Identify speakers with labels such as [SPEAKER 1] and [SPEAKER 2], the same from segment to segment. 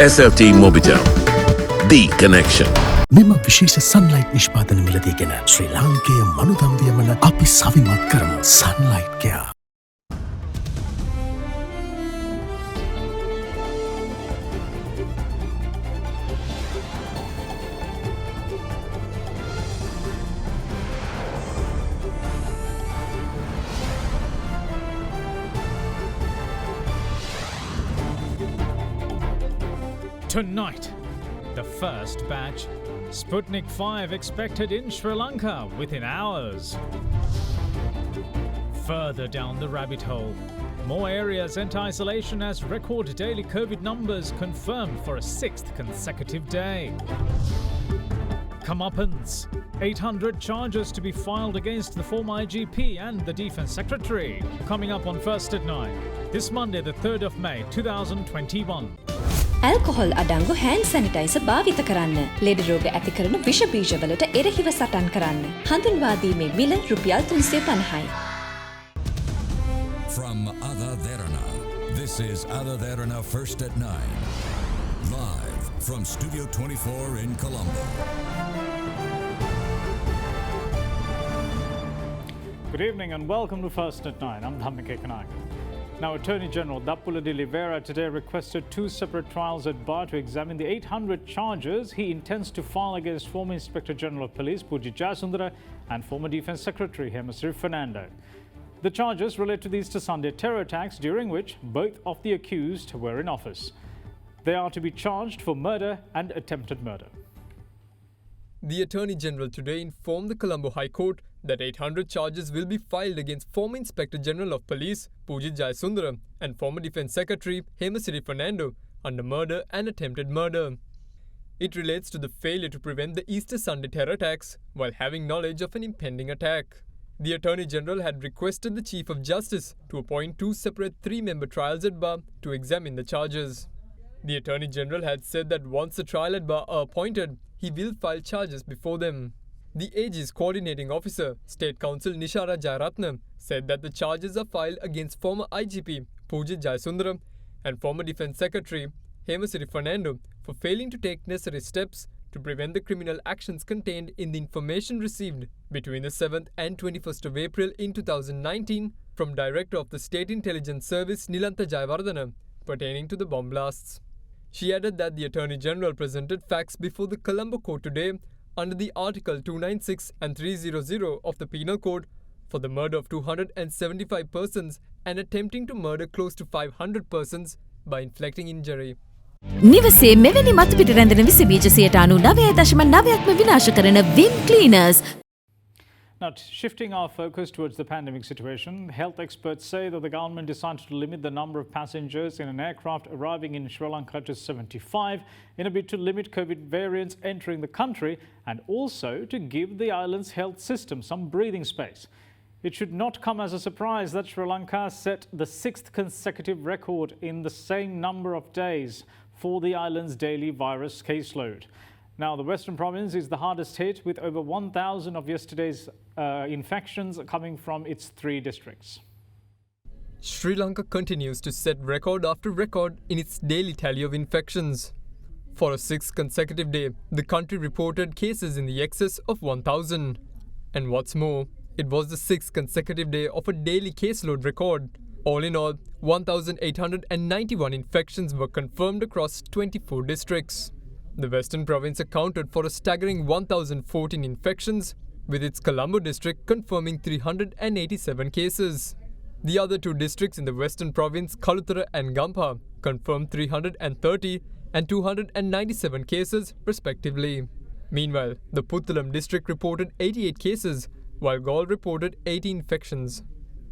[SPEAKER 1] SLT Mobitel, the connection.
[SPEAKER 2] මෙම විශේෂ Sunlight නිෂ්පාදන මිලදීගෙන ශ්‍රී ලාංකේය මනුදම්වියමන අපි සවිමත් කරමු. Sunlight care.
[SPEAKER 3] Tonight, the first batch, Sputnik 5 expected in Sri Lanka within hours. Further down the rabbit hole, more areas enter isolation as record daily COVID numbers confirmed for a sixth consecutive day. Comeuppance, 800 charges to be filed against the former IGP and the Defence Secretary. Coming up on First at 9, this Monday the 3rd of May 2021.
[SPEAKER 4] Alcohol අඩංගු hand sanitizer භාවිත කරන්න. ලෙඩ රෝග ඇති කරන විෂ බීජවලට එරෙහිව සටන් කරන්න. හඳුන්වා දීමේ මිල රුපියල් 350යි.
[SPEAKER 5] From AdaDerana, this is AdaDerana First at 9. Live from Studio 24 in Colombo.
[SPEAKER 3] Good evening and welcome to First at 9. I'm Dhammike Kanaka. Now, Attorney General Dappula de Oliveira today requested two separate trials at bar to examine the 800 charges he intends to file against former Inspector General of Police Pujit Jayasundara and former Defence Secretary Hemasri Fernando. The charges relate to the Easter Sunday terror attacks during which both of the accused were in office. They are to be charged for murder and attempted murder.
[SPEAKER 6] The Attorney General today informed the Colombo High Court that 800 charges will be filed against former Inspector General of Police Pujit Jayasundara and former Defence Secretary Hemasri Fernando under murder and attempted murder. It relates to the failure to prevent the Easter Sunday terror attacks while having knowledge of an impending attack. The Attorney General had requested the Chief of Justice to appoint two separate three-member trials at bar to examine the charges. The Attorney General had said that once the trial at bar are appointed, he will file charges before them. The AG's coordinating officer, State Counsel Nishara Jayaratnam, said that the charges are filed against former IGP Pujit Jayasundara and former Defence Secretary Hemasri Fernando for failing to take necessary steps to prevent the criminal actions contained in the information received between the 7th and 21st of April in 2019 from Director of the State Intelligence Service Nilantha Jayawardena pertaining to the bomb blasts. She added that the Attorney General presented facts before the Colombo Court today under the Article 296 and 300 of the Penal Code for the murder of 275 persons and attempting to murder close to 500 persons by inflicting injury.
[SPEAKER 7] නිවසේ මෙවැනි මතු පිට රැඳෙන විස බීජ 99.9%ක්ම විනාශ කරන Vim Cleaners.
[SPEAKER 3] Now, shifting our focus towards the pandemic situation, health experts say that the government decided to limit the number of passengers in an aircraft arriving in Sri Lanka to 75 in a bid to limit COVID variants entering the country and also to give the island's health system some breathing space. It should not come as a surprise that Sri Lanka set the sixth consecutive record in the same number of days for the island's daily virus caseload. Now, the Western Province is the hardest hit with over 1,000 of yesterday's infections coming from its three districts.
[SPEAKER 6] Sri Lanka continues to set record after record in its daily tally of infections. For a sixth consecutive day, the country reported cases in the excess of 1,000. And what's more, it was the sixth consecutive day of a daily caseload record. All in all, 1,891 infections were confirmed across 24 districts. The Western Province accounted for a staggering 1,014 infections, with its Colombo district confirming 387 cases. The other two districts in the Western Province, Kalutara and Gampha, confirmed 330 and 297 cases respectively. Meanwhile, the Puttalam district reported 88 cases, while Galle reported 80 infections.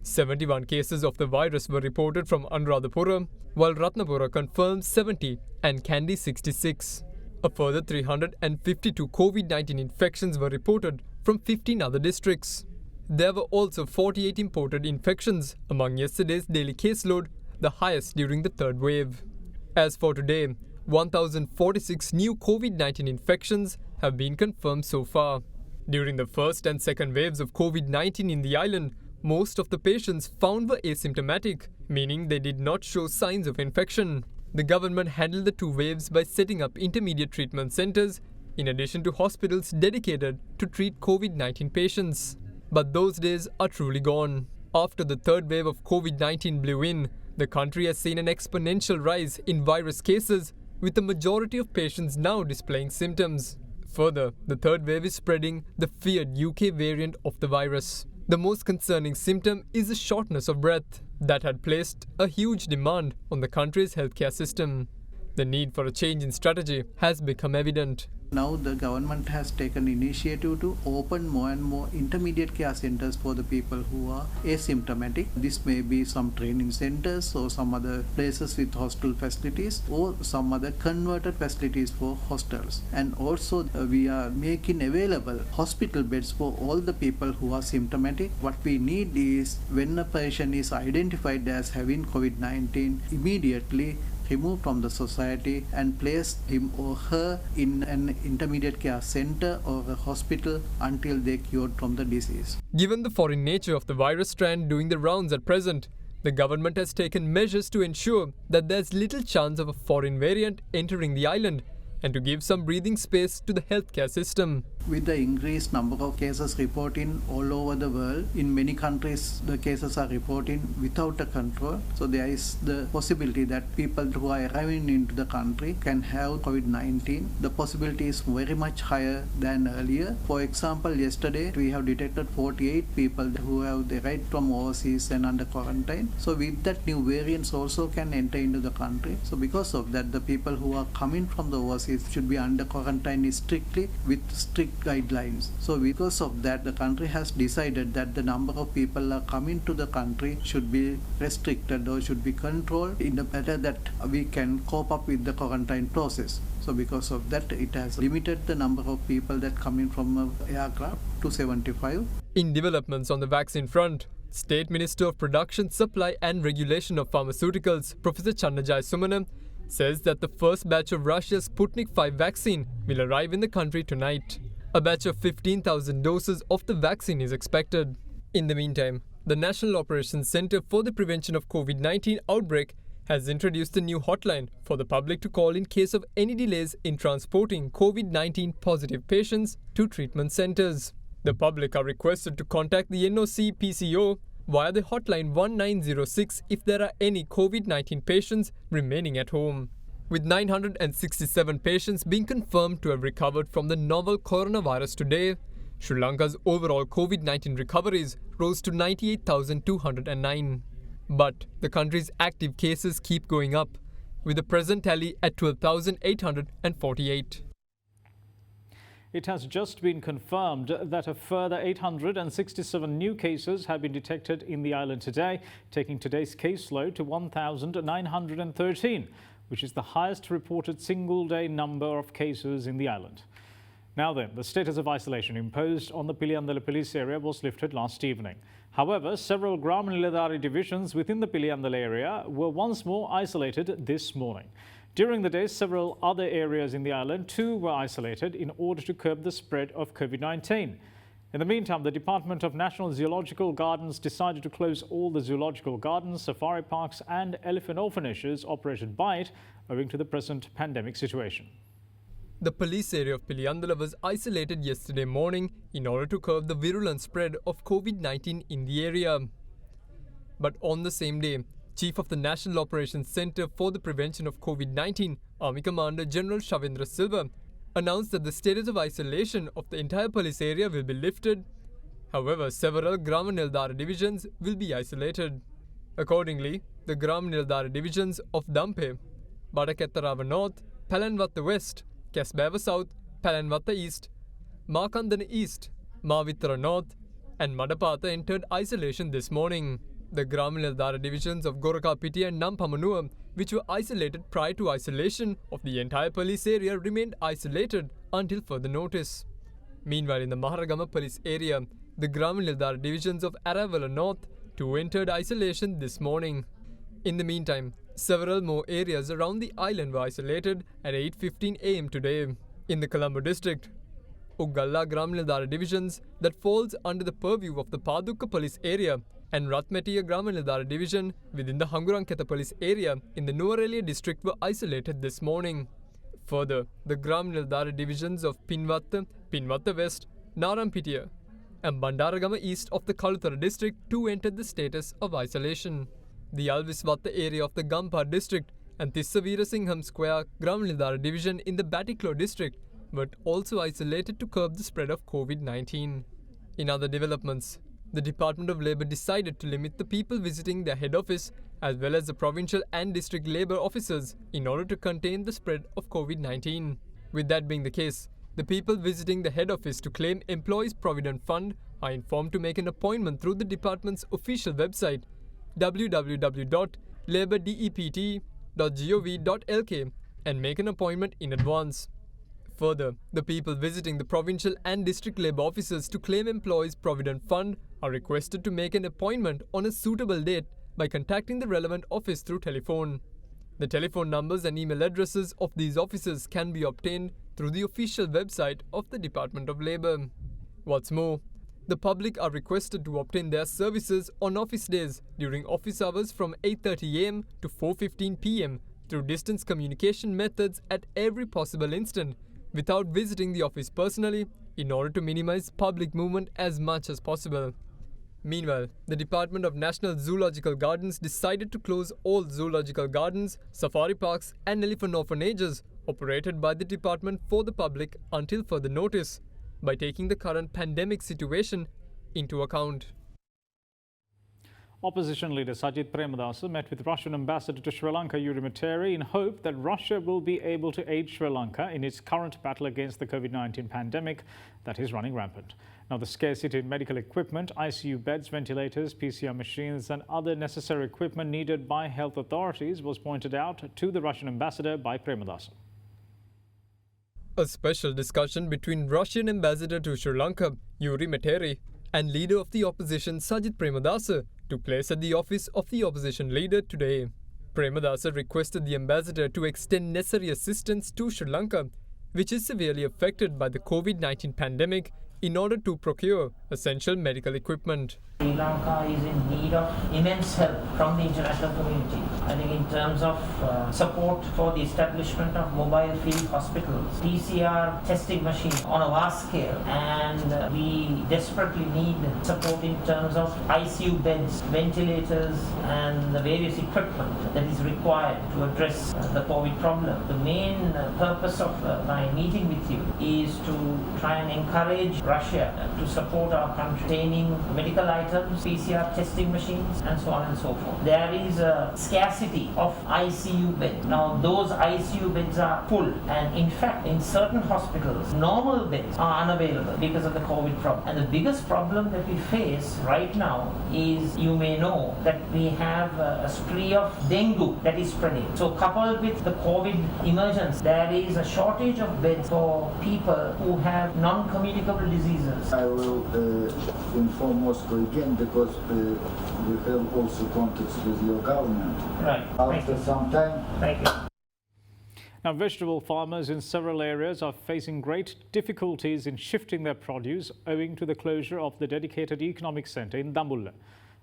[SPEAKER 6] 71 cases of the virus were reported from Anuradhapura, while Ratnapura confirmed 70 and Kandy 66. A further 352 COVID-19 infections were reported from 15 other districts. There were also 48 imported infections among yesterday's daily caseload, the highest during the third wave. As for today, 1,046 new COVID-19 infections have been confirmed so far. During the first and second waves of COVID-19 in the island, most of the patients found were asymptomatic, meaning they did not show signs of infection. The government handled the two waves by setting up intermediate treatment centers, in addition to hospitals dedicated to treat COVID-19 patients. But those days are truly gone. After the third wave of COVID-19 blew in, the country has seen an exponential rise in virus cases, with the majority of patients now displaying symptoms. Further, the third wave is spreading the feared UK variant of the virus. The most concerning symptom is the shortness of breath that had placed a huge demand on the country's healthcare system. The need for a change in strategy has become evident.
[SPEAKER 8] Now the government has taken initiative to open more and more intermediate care centers for the people who are asymptomatic. This may be some training centers or some other places with hostel facilities or some other converted facilities for hostels. And also we are making available hospital beds for all the people who are symptomatic. What we need is when a patient is identified as having COVID-19, immediately removed from the society and place him or her in an intermediate care center or a hospital until they cured from the disease.
[SPEAKER 6] Given the foreign nature of the virus strand doing the rounds at present, the government has taken measures to ensure that there's little chance of a foreign variant entering the island and to give some breathing space to the healthcare system.
[SPEAKER 8] With the increased number of cases reporting all over the world, in many countries the cases are reporting without a control. So there is the possibility that people who are arriving into the country can have COVID-19. The possibility is very much higher than earlier. For example, yesterday we have detected 48 people who have arrived from overseas and under quarantine. So with that, new variants also can enter into the country. So because of that, the people who are coming from the overseas should be under quarantine strictly with strict guidelines. So because of that, the country has decided that the number of people are coming to the country should be restricted or should be controlled in a manner that we can cope up with the quarantine process. So because of that, it has limited the number of people that come in from an aircraft to 75.
[SPEAKER 6] In developments on the vaccine front, State Minister of Production, Supply and Regulation of Pharmaceuticals, Professor Channajai Sumanam, says that the first batch of Russia's SPUTNIK 5 vaccine will arrive in the country tonight. A batch of 15,000 doses of the vaccine is expected. In the meantime, the National Operations Center for the Prevention of COVID-19 Outbreak has introduced a new hotline for the public to call in case of any delays in transporting COVID-19 positive patients to treatment centers. The public are requested to contact the NOC PCO via the hotline 1906 if there are any COVID-19 patients remaining at home. With 967 patients being confirmed to have recovered from the novel coronavirus today, Sri Lanka's overall COVID-19 recoveries rose to 98,209. But the country's active cases keep going up, with the present tally at 12,848.
[SPEAKER 3] It has just been confirmed that a further 867 new cases have been detected in the island today, taking today's caseload to 1,913, which is the highest reported single-day number of cases in the island. Now then, the status of isolation imposed on the Piliyandala police area was lifted last evening. However, several Gram Niladhari divisions within the Piliyandala area were once more isolated this morning. During the day, several other areas in the island too were isolated in order to curb the spread of COVID-19. In the meantime, the Department of National Zoological Gardens decided to close all the zoological gardens, safari parks and elephant orphanages operated by it owing to the present pandemic situation.
[SPEAKER 6] The police area of Piliyandala was isolated yesterday morning in order to curb the virulent spread of COVID-19 in the area. But on the same day, Chief of the National Operations Center for the Prevention of COVID-19, Army Commander General Shavendra Silva, announced that the status of isolation of the entire police area will be lifted. However, several Gram Niladhara divisions will be isolated. Accordingly, the Gram Niladhara divisions of Dampe, Badakettarava North, Palanwatta West, Kasbava South, Palanwatta East, Makandana East, Mavittara North and Madapata entered isolation this morning. The Gram Niladhara divisions of Gorakapiti and Nampamanuwa, which were isolated prior to isolation of the entire police area, remained isolated until further notice. Meanwhile, in the Maharagama police area, the Gram Niladhara divisions of Aravala North too entered isolation this morning. In the meantime, several more areas around the island were isolated at 8:15 am today. In the Colombo district, Uggalla Gram Niladhara divisions that falls under the purview of the Padukka police area and Ratmetiya Gramanildara division within the Hanguranketha police area in the Nuwara district were isolated this morning. Further, the Gramanildara divisions of Pinwatta, Pinwatta West, Narampitiya and Bandaragama east of the Kaluthara district too entered the status of isolation. The Alviswatta area of the Gampar district and Tissavira Singham Square Gramanildara division in the Batiklo district were also isolated to curb the spread of COVID-19. In other developments, the Department of Labour decided to limit the people visiting their head office as well as the provincial and district labour officers in order to contain the spread of COVID-19. With that being the case, the people visiting the head office to claim Employees Provident Fund are informed to make an appointment through the department's official website www.labourdept.gov.lk and make an appointment in advance. Further, the people visiting the provincial and district labour offices to claim Employees Provident Fund are requested to make an appointment on a suitable date by contacting the relevant office through telephone. The telephone numbers and email addresses of these offices can be obtained through the official website of the Department of Labour. What's more, the public are requested to obtain their services on office days during office hours from 8:30 am to 4:15 pm through distance communication methods at every possible instant without visiting the office personally in order to minimize public movement as much as possible. Meanwhile, the Department of National Zoological Gardens decided to close all zoological gardens, safari parks and elephant orphanages operated by the department for the public until further notice, by taking the current pandemic situation into account.
[SPEAKER 3] Opposition leader Sajid Premadasa met with Russian ambassador to Sri Lanka, Yuri Materi, in hope that Russia will be able to aid Sri Lanka in its current battle against the COVID-19 pandemic that is running rampant. Now, the scarcity in medical equipment, ICU beds, ventilators, PCR machines and other necessary equipment needed by health authorities was pointed out to the Russian ambassador by Premadasa.
[SPEAKER 6] A special discussion between Russian ambassador to Sri Lanka, Yuri Materi, and leader of the opposition Sajid Premadasa took place at the office of the opposition leader today. Premadasa requested the ambassador to extend necessary assistance to Sri Lanka, which is severely affected by the COVID-19 pandemic, in order to procure essential medical equipment.
[SPEAKER 9] Sri Lanka is in need of immense help from the international community. I think in terms of support for the establishment of mobile field hospitals, PCR testing machines on a vast scale, and we desperately need support in terms of ICU beds, ventilators and the various equipment that is required to address the COVID problem. The main purpose of my meeting with you is to try and encourage Russia to support our country, obtaining medical items, PCR testing machines and so on and so forth. There is a scarcity of ICU beds. Now those ICU beds are full, and in fact in certain hospitals normal beds are unavailable because of the COVID problem. And the biggest problem that we face right now is, you may know, that we have a spree of dengue that is spreading. So coupled with the COVID emergence, there is a shortage of beds for people who have non-communicable diseases.
[SPEAKER 10] I will inform Moscow again, because we have also contacts with your government.
[SPEAKER 9] Right.
[SPEAKER 10] After some time.
[SPEAKER 9] Thank you.
[SPEAKER 3] Now, vegetable farmers in several areas are facing great difficulties in shifting their produce owing to the closure of the dedicated economic centre in Dambulla.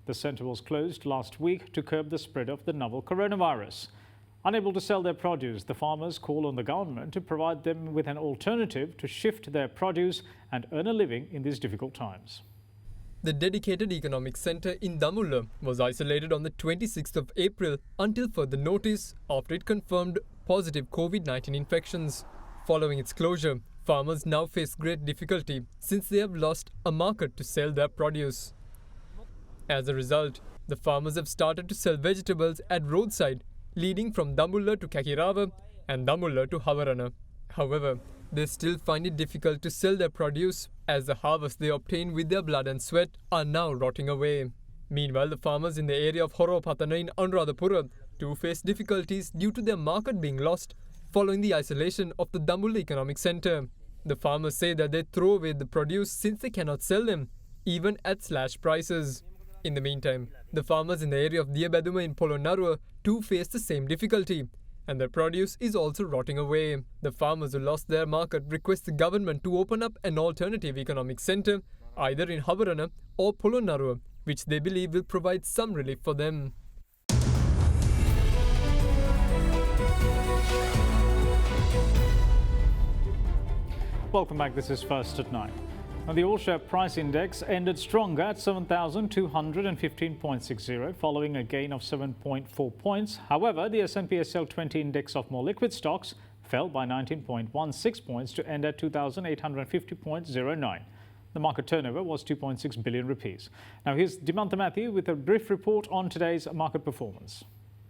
[SPEAKER 3] The centre was closed last week to curb the spread of the novel coronavirus. Unable to sell their produce, the farmers call on the government to provide them with an alternative to shift their produce and earn a living in these difficult times.
[SPEAKER 6] The dedicated economic centre in Dambulla was isolated on the 26th of April until further notice after it confirmed positive COVID-19 infections. Following its closure, farmers now face great difficulty since they have lost a market to sell their produce. As a result, the farmers have started to sell vegetables at roadside, leading from Dambulla to Kakirava and Dambulla to Havarana. However, they still find it difficult to sell their produce, as the harvest they obtain with their blood and sweat are now rotting away. Meanwhile, the farmers in the area of Horopatana in Anuradhapura too face difficulties due to their market being lost following the isolation of the Dambulla Economic Centre. The farmers say that they throw away the produce since they cannot sell them, even at slashed prices. In the meantime, the farmers in the area of Diabaduma in Polonnaruwa too face the same difficulty, and their produce is also rotting away. The farmers who lost their market request the government to open up an alternative economic centre, either in Havarana or Polonnaruwa, which they believe will provide some relief for them.
[SPEAKER 3] Welcome back. This is First at 9. Now, the all-share price index ended stronger at 7,215.60, following a gain of 7.4 points. However, the S&P SL 20 index of more liquid stocks fell by 19.16 points to end at 2,850.09. The market turnover was 2.6 billion rupees. Now, here's Dimantha Matthew with a brief report on today's market performance.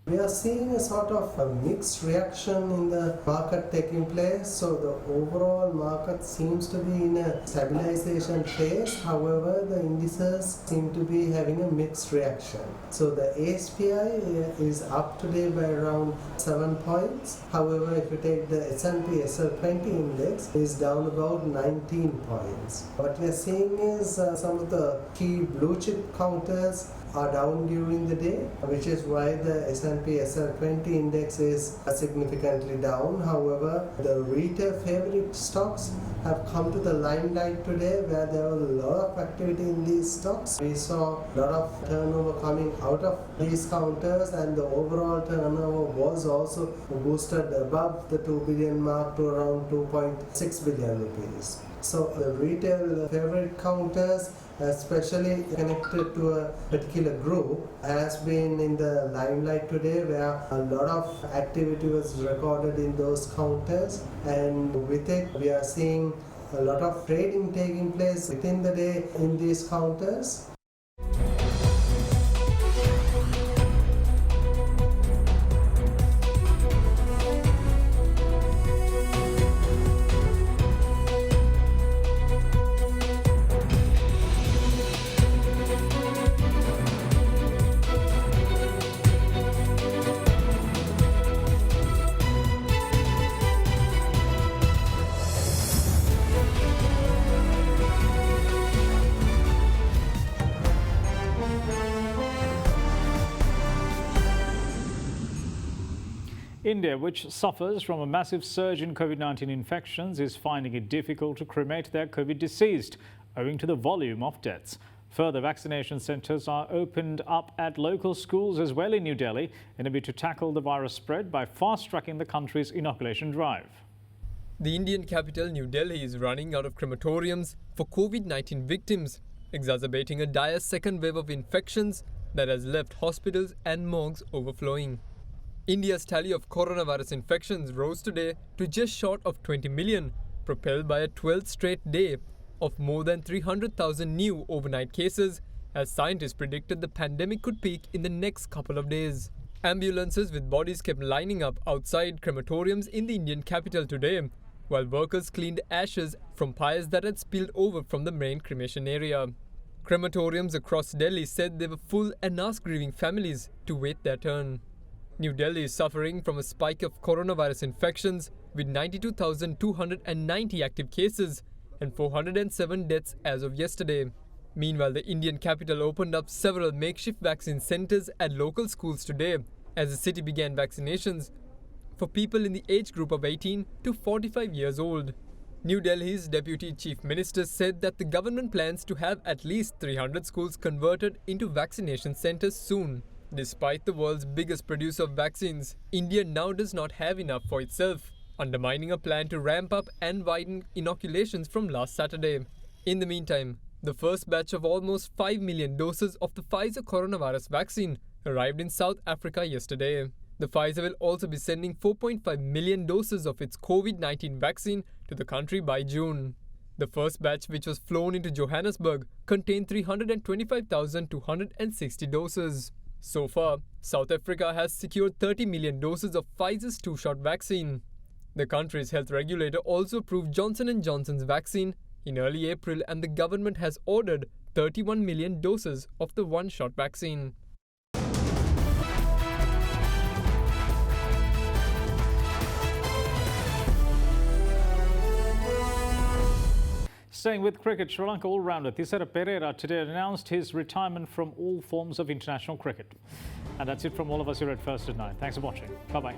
[SPEAKER 11] We are seeing a sort of a mixed reaction in the market taking place. So the overall market seems to be in a stabilization phase. However, the indices seem to be having a mixed reaction. So the ASPI is up today by around 7 points. However, if you take the S&P SL 20 index, it is down about 19 points. What we are seeing is some of the key blue chip counters are down during the day, which is why the S&P SL 20 index is significantly down. However, the retail favorite stocks have come to the limelight today, where there was a lot of activity in these stocks. We saw a lot of turnover coming out of these counters, and the overall turnover was also boosted above the 2 billion mark to around 2.6 billion rupees. So the retail favorite counters, especially connected to a particular group, has been in the limelight today, where a lot of activity was recorded in those counters, and with it we are seeing a lot of trading taking place within the day in these counters.
[SPEAKER 3] India, which suffers from a massive surge in COVID-19 infections, is finding it difficult to cremate their COVID deceased, owing to the volume of deaths. Further vaccination centres are opened up at local schools as well in New Delhi in a bid to tackle the virus spread by fast-tracking the country's inoculation drive.
[SPEAKER 6] The Indian capital, New Delhi, is running out of crematoriums for COVID-19 victims, exacerbating a dire second wave of infections that has left hospitals and morgues overflowing. India's tally of coronavirus infections rose today to just short of 20 million, propelled by a 12th straight day of more than 300,000 new overnight cases, as scientists predicted the pandemic could peak in the next couple of days. Ambulances with bodies kept lining up outside crematoriums in the Indian capital today, while workers cleaned ashes from pyres that had spilled over from the main cremation area. Crematoriums across Delhi said they were full and asked grieving families to wait their turn. New Delhi is suffering from a spike of coronavirus infections with 92,290 active cases and 407 deaths as of yesterday. Meanwhile, the Indian capital opened up several makeshift vaccine centres at local schools today as the city began vaccinations for people in the age group of 18 to 45 years old. New Delhi's Deputy Chief Minister said that the government plans to have at least 300 schools converted into vaccination centres soon. Despite the world's biggest producer of vaccines, India now does not have enough for itself, undermining a plan to ramp up and widen inoculations from last Saturday. In the meantime, the first batch of almost 5 million doses of the Pfizer coronavirus vaccine arrived in South Africa yesterday. The Pfizer will also be sending 4.5 million doses of its COVID-19 vaccine to the country by June. The first batch, which was flown into Johannesburg, contained 325,260 doses. So far, South Africa has secured 30 million doses of Pfizer's two-shot vaccine. The country's health regulator also approved Johnson & Johnson's vaccine in early April, and the government has ordered 31 million doses of the one-shot vaccine.
[SPEAKER 3] Staying with cricket, Sri Lanka all-rounder Thisara Perera today announced his retirement from all forms of international cricket. And that's it from all of us here at First at 9. Thanks for watching. Bye-bye.